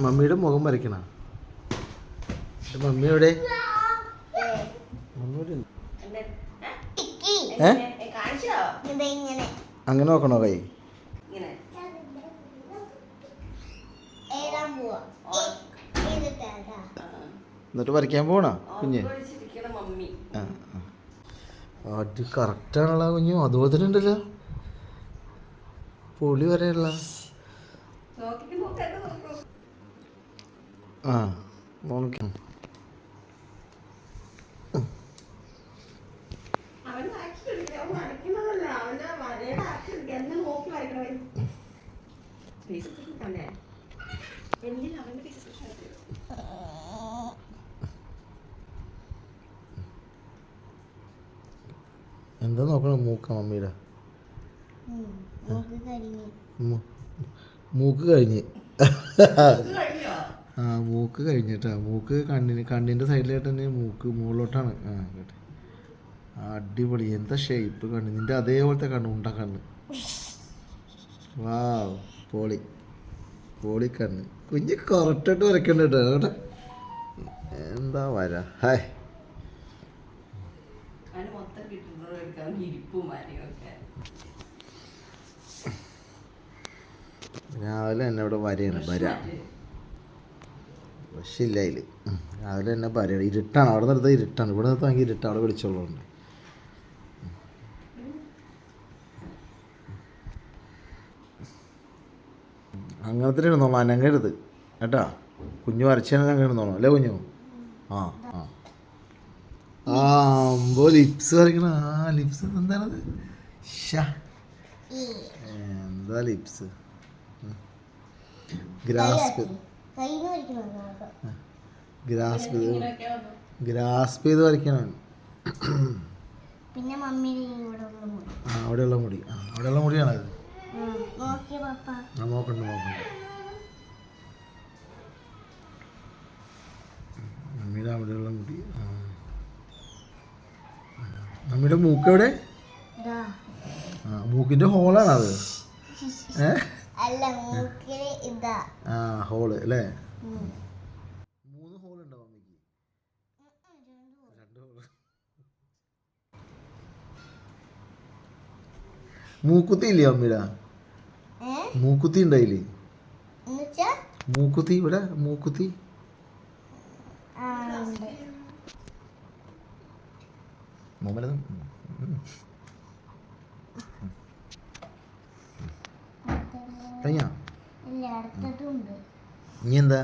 മമ്മിയുടെ മുഖം വരയ്ക്കണം. മമ്മി എവിടെ? അങ്ങനെ നോക്കണോ കൈ? എന്നിട്ട് വരയ്ക്കാൻ പോണോ കുഞ്ഞ്? അത് കറക്റ്റാണല്ലോ കുഞ്ഞു. അതുപോലെ തന്നെ ഉണ്ടല്ലോ, പൊളി വരെയുള്ള. ആ നോക്കാം. എന്താ നോക്കണം? മൂക്ക മമ്മിയുടെ മൂക്ക് കഴിഞ്ഞ്. ആ മൂക്ക് കഴിഞ്ഞിട്ടാ. മൂക്ക് കണ്ണിൻ്റെ സൈഡിലായിട്ട് തന്നെ മൂക്ക് മുകളിലോട്ടാണ്. ആ കേട്ടെ, അടിപൊളി. എന്താ ഷേപ്പ് കണ്ണ്, നിൻ്റെ അതേപോലത്തെ കണ്ണ്, ഉണ്ട കണ്ണ്. വാ പൊളി പൊളി കണ്ണ്. കുഞ്ഞ് കറക്റ്റായിട്ട് വരയ്ക്കണ്ട കേട്ടോ കേട്ടെ. എന്താ വര. ഹായ് രാവിലെ തന്നെ ഇവിടെ വരയാണ്. വര പക്ഷേ ഇല്ല അതിൽ. രാവിലെ തന്നെ വരയാണ്. ഇരുട്ടാണ്. അവിടെ നിർത്താൻ ഇരുട്ടാണ്. ഇവിടെ നിർത്താൻ ഭയങ്കര ഇരുട്ടാണ്. അവിടെ വിളിച്ചോളുണ്ട്. അങ്ങനത്തെ ഇരുന്നോളൂ, അനങ്ങരുത് കേട്ടാ. കുഞ്ഞു വരച്ചാൽ അങ്ങനെ ഇരുന്നോളൂ അല്ലേ കുഞ്ഞു? ആ ആ ആ അമ്പോ ലിപ്സ് വരയ്ക്കണം. ആ ലിപ്സ് എന്താണത്? എന്താ ലിപ്സ്? ഗ്രാസ്പ് ചെയ്ത് വരയ്ക്കണം. അവിടെയുള്ള മുടി. അവിടെയുള്ള മുടിയാണത്. നോക്കണ്ട. മമ്മിയുടെ അവിടെയുള്ള മുടി. മമ്മിയുടെ മൂക്ക് എവിടെ? മൂക്കിന്റെ ഹോളാണ് അത്. ആ ഹോള് അല്ലേ? 3 ഹോളുണ്ടോ മമ്മിക്ക്? 2 ഹോള്. മൂക്കുത്തി ഇല്ലേ മമ്മിയുടെ? മൂക്കുത്തി ഉണ്ടായില്ലേ? മൂക്കുത്തി ഇവിടെ മൂക്കുത്തി. കഴിഞ്ഞോ? ഇനി എന്താ?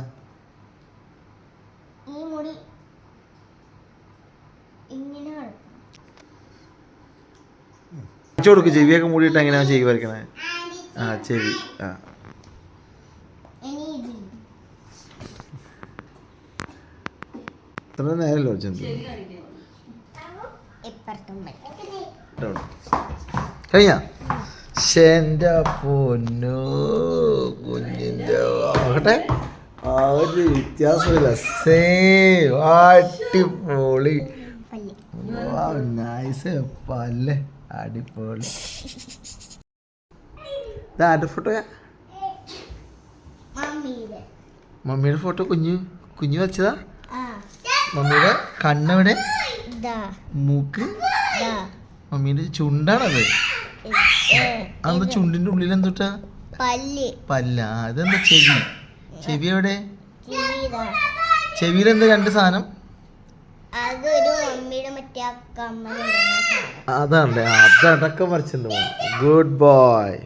കൊടുക്ക്. ചെവിയൊക്കെ മൂടിയിട്ട് എങ്ങനെയാ ചെവി വരയ്ക്കണേ? ആ ചെവി. ആ ഇത്ര നേരല്ലോ ചെന്ത്. കഴിഞ്ഞ എൻ്റെ പൊന്നോ കുഞ്ഞിൻ്റെ ആകട്ടെ. ആ ഒരു വ്യത്യാസമില്ല. സേം അടിപൊളി. നൈസ് പല്ലേ അടിപൊളി. ഇതാരുടെ ഫോട്ടോയാ? മമ്മിയുടെ ഫോട്ടോ. കുഞ്ഞു വെച്ചതാ. മമ്മിയുടെ കണ്ണെവിടെ? മൂക്ക്. മമ്മീന്റെ ചുണ്ടാണത്. അതെന്താ ചുണ്ടിന്റെ ഉള്ളിൽ എന്തുട്ടാ? പല്ല. അതെന്താ ചെവി? ചെവി എവിടെ? ചെവിയിലെന്താ 2 സാധനം? അതാണല്ലേ. അതടക്കം വരച്ചിട്ടുണ്ടോ? Good boy.